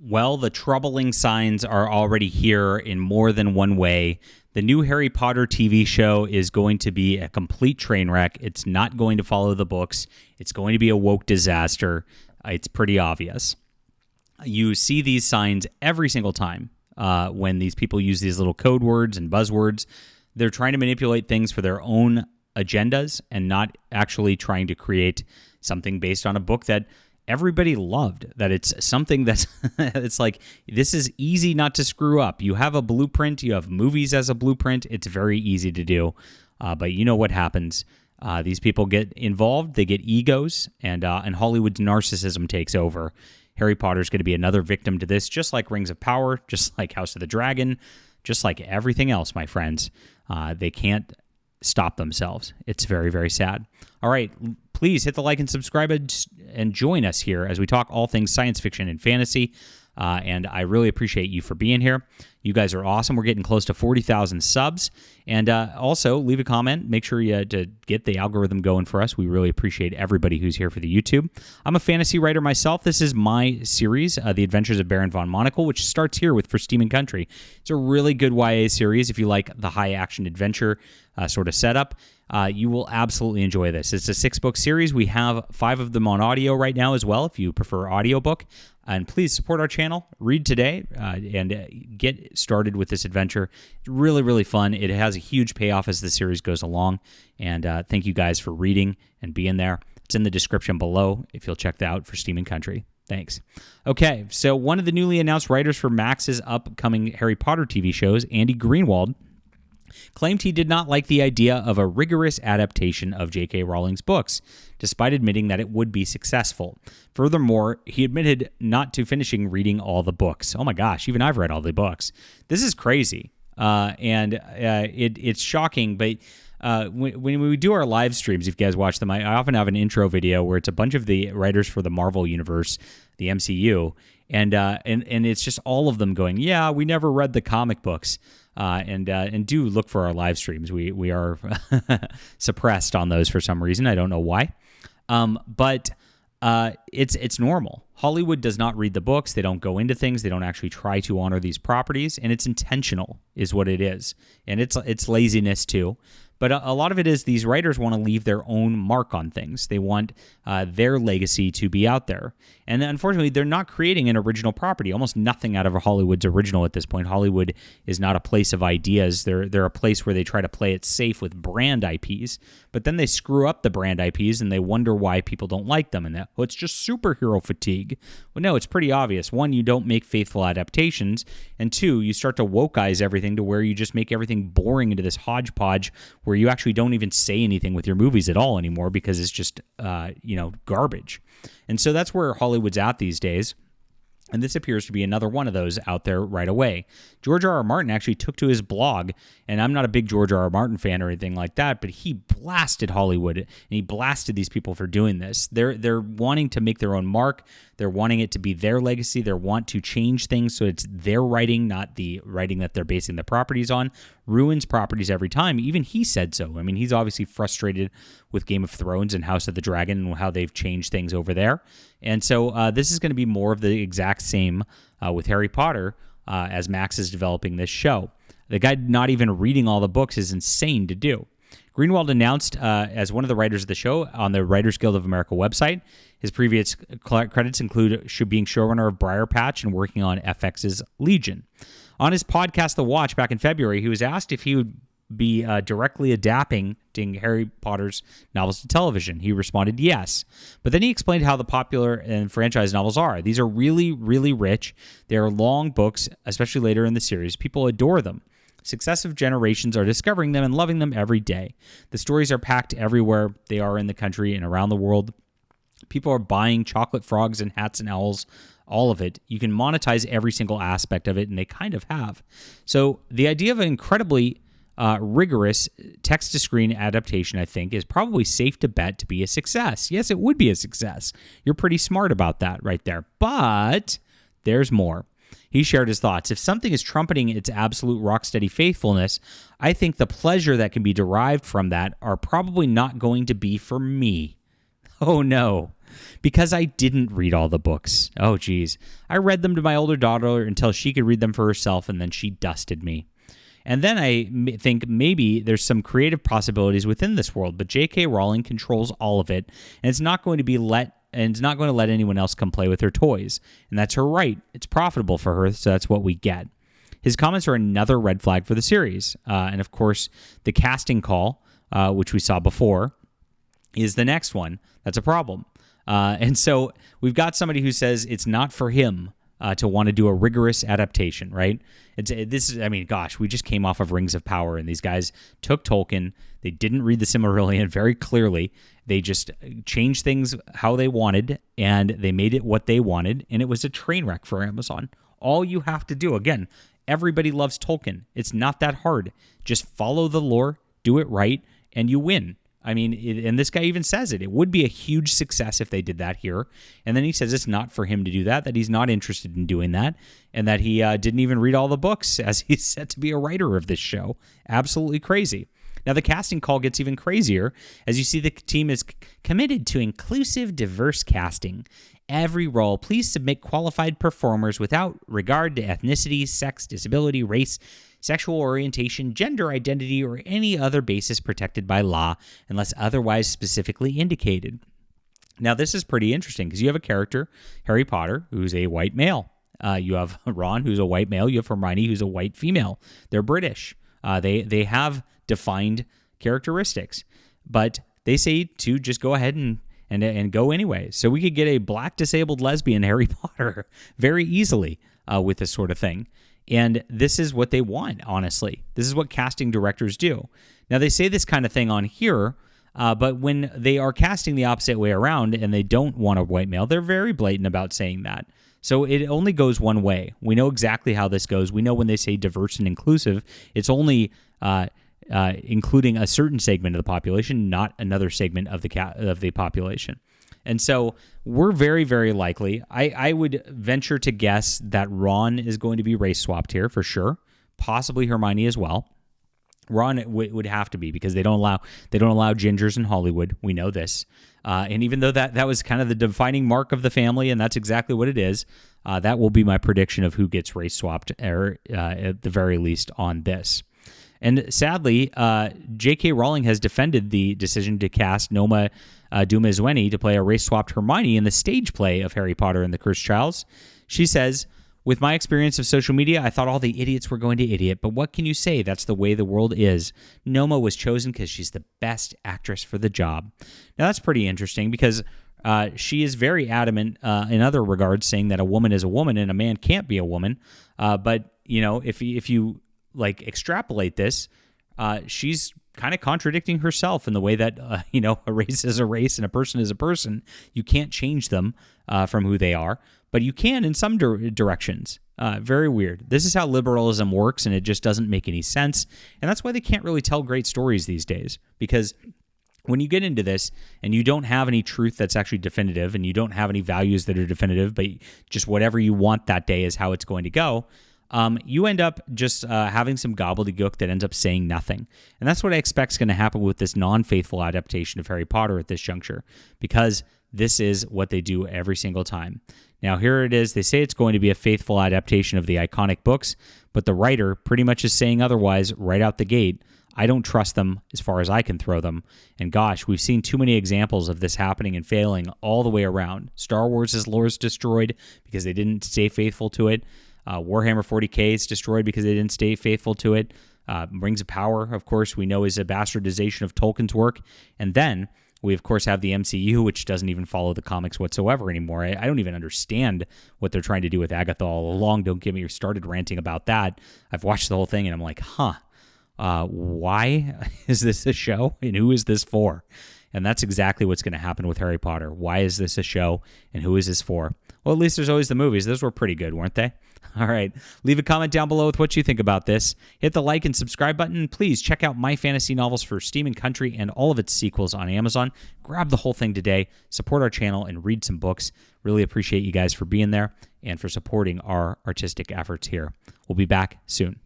Well, the troubling signs are already here in more than one way. The new Harry Potter TV show is going to be a complete train wreck. It's not going to follow the books. It's going to be a woke disaster. It's pretty obvious. You see these signs every single time when these people use these little code words and buzzwords. They're trying to manipulate things for their own agendas and not actually trying to create something based on a book that everybody loved, that it's something that's it's like, this is easy not to screw up. You have a blueprint, you have movies as a blueprint. It's very easy to do. But you know what happens. These people get involved, they get egos, and Hollywood's narcissism takes over. Harry Potter's going to be another victim to this, just like Rings of Power, just like House of the Dragon, just like everything else, my friends. They can't stop themselves. It's very, very sad. All right, please hit the like and subscribe and join us here as we talk all things science fiction and fantasy. And I really appreciate you for being here. You guys are awesome. We're getting close to 40,000 subs. And also, leave a comment. Make sure you to get the algorithm going for us. We really appreciate everybody who's here for the YouTube. I'm a fantasy writer myself. This is my series, The Adventures of Baron von Monocle, which starts here with For Steam and Country. It's a really good YA series if you like the high-action adventure sort of setup. You will absolutely enjoy this. It's a 6-book series. We have 5 of them on audio right now as well, if you prefer audiobook. And please support our channel, read today, and get started with this adventure. It's really, really fun. It has a huge payoff as the series goes along. And thank you guys for reading and being there. It's in the description below if you'll check that out, For Steam and Country. Thanks. Okay, so one of the newly announced writers for Max's upcoming Harry Potter TV shows, Andy Greenwald, claimed he did not like the idea of a rigorous adaptation of J.K. Rowling's books, despite admitting that it would be successful. Furthermore, he admitted not to finishing reading all the books. Oh my gosh, even I've read all the books. This is crazy, and it's shocking, but when we do our live streams, if you guys watch them, I often have an intro video where it's a bunch of the writers for the Marvel Universe, the MCU, and it's just all of them going, yeah, we never read the comic books. And do look for our live streams. We are suppressed on those for some reason. I don't know why. But it's normal. Hollywood does not read the books. They don't go into things. They don't actually try to honor these properties, and it's intentional, is what it is. And it's laziness too. But a lot of it is these writers want to leave their own mark on things. They want their legacy to be out there. And unfortunately, they're not creating an original property. Almost nothing out of Hollywood's original at this point. Hollywood is not a place of ideas. They're a place where they try to play it safe with brand IPs. But then they screw up the brand IPs and they wonder why people don't like them. And that, well, it's just superhero fatigue. Well, no, it's pretty obvious. 1, you don't make faithful adaptations. And 2, you start to wokeize everything to where you just make everything boring into this hodgepodge where you actually don't even say anything with your movies at all anymore because it's just, garbage. And so that's where Hollywood's at these days. And this appears to be another one of those out there right away. George R.R. Martin actually took to his blog, and I'm not a big George R.R. Martin fan or anything like that, but he blasted Hollywood, and he blasted these people for doing this. They're wanting to make their own mark. They're wanting it to be their legacy. They want to change things so it's their writing, not the writing that they're basing the properties on. Ruins properties every time. Even he said so. I mean, he's obviously frustrated with Game of Thrones and House of the Dragon and how they've changed things over there. And so this is going to be more of the exact same with Harry Potter as Max is developing this show. The guy not even reading all the books is insane to do. Greenwald announced as one of the writers of the show on the Writers Guild of America website. His previous credits include being showrunner of Briar Patch and working on FX's Legion. On his podcast, The Watch, back in February, he was asked if he would be directly adapting Harry Potter's novels to television. He responded yes. But then he explained how the popular and franchise novels are. These are really, really rich. They are long books, especially later in the series. People adore them. Successive generations are discovering them and loving them every day. The stories are packed everywhere they are in the country and around the world. People are buying chocolate frogs and hats and owls, all of it. You can monetize every single aspect of it, and they kind of have. So the idea of an incredibly rigorous text-to-screen adaptation, I think, is probably safe to bet to be a success. Yes, it would be a success. You're pretty smart about that right there. But there's more. He shared his thoughts. If something is trumpeting its absolute rock-steady faithfulness, I think the pleasure that can be derived from that are probably not going to be for me. Oh, no. Because I didn't read all the books. Oh, geez. I read them to my older daughter until she could read them for herself, and then she dusted me. And then I think maybe there's some creative possibilities within this world, but J.K. Rowling controls all of it, and it's not going to let anyone else come play with her toys. And that's her right. It's profitable for her, so that's what we get. His comments are another red flag for the series. And of course, the casting call, which we saw before, is the next one. That's a problem. And so we've got somebody who says it's not for him to want to do a rigorous adaptation, right? We just came off of Rings of Power, and these guys took Tolkien. They didn't read the Silmarillion very clearly. They just changed things how they wanted, and they made it what they wanted, and it was a train wreck for Amazon. All you have to do, again, everybody loves Tolkien. It's not that hard. Just follow the lore, do it right, and you win. And this guy even says it. It would be a huge success if they did that here. And then he says it's not for him to do that he's not interested in doing that, and that he didn't even read all the books as he's set to be a writer of this show. Absolutely crazy. Now, the casting call gets even crazier as you see the team is committed to inclusive, diverse casting. Every role, please submit qualified performers without regard to ethnicity, sex, disability, race, sexual orientation, gender identity, or any other basis protected by law, unless otherwise specifically indicated. Now, this is pretty interesting because you have a character, Harry Potter, who's a white male. You have Ron, who's a white male. You have Hermione, who's a white female. They're British. They have defined characteristics, but they say to just go ahead and go anyway. So we could get a black disabled lesbian Harry Potter very easily with this sort of thing. And this is what they want, honestly. This is what casting directors do. Now, they say this kind of thing on here, but when they are casting the opposite way around and they don't want a white male, they're very blatant about saying that. So it only goes one way. We know exactly how this goes. We know when they say diverse and inclusive, it's only including a certain segment of the population, not another segment of the population. And so we're very, very likely, I would venture to guess that Ron is going to be race swapped here for sure, possibly Hermione as well. Ron would have to be because they don't allow gingers in Hollywood. We know this. And even though that was kind of the defining mark of the family, and that's exactly what it is, that will be my prediction of who gets race swapped, or at the very least on this. And sadly, J.K. Rowling has defended the decision to cast Noma Dumezweni to play a race-swapped Hermione in the stage play of Harry Potter and the Cursed Child. She says, with my experience of social media, I thought all the idiots were going to idiot, but what can you say? That's the way the world is. Noma was chosen because she's the best actress for the job. Now, that's pretty interesting because she is very adamant in other regards, saying that a woman is a woman and a man can't be a woman. But, if you extrapolate this, she's kind of contradicting herself in the way that, a race is a race and a person is a person. You can't change them from who they are, but you can in some directions. Very weird. This is how liberalism works, and it just doesn't make any sense. And that's why they can't really tell great stories these days, because when you get into this and you don't have any truth that's actually definitive, and you don't have any values that are definitive, but just whatever you want that day is how it's going to go, you end up just having some gobbledygook that ends up saying nothing. And that's what I expect is going to happen with this non-faithful adaptation of Harry Potter at this juncture, because this is what they do every single time. Now, here it is. They say it's going to be a faithful adaptation of the iconic books, but the writer pretty much is saying otherwise right out the gate. I don't trust them as far as I can throw them. And gosh, we've seen too many examples of this happening and failing all the way around. Star Wars' lore is destroyed because they didn't stay faithful to it. Warhammer 40K is destroyed because they didn't stay faithful to it. Rings of Power, of course, we know is a bastardization of Tolkien's work. And then we, of course, have the MCU, which doesn't even follow the comics whatsoever anymore. I don't even understand what they're trying to do with Agatha all along. Don't get me started ranting about that. I've watched the whole thing, and I'm like, why is this a show, and who is this for? And that's exactly what's going to happen with Harry Potter. Why is this a show, and who is this for? Well, at least there's always the movies. Those were pretty good, weren't they? All right. Leave a comment down below with what you think about this. Hit the like and subscribe button. Please check out My Fantasy Novels for Steam and Country and all of its sequels on Amazon. Grab the whole thing today. Support our channel and read some books. Really appreciate you guys for being there and for supporting our artistic efforts here. We'll be back soon.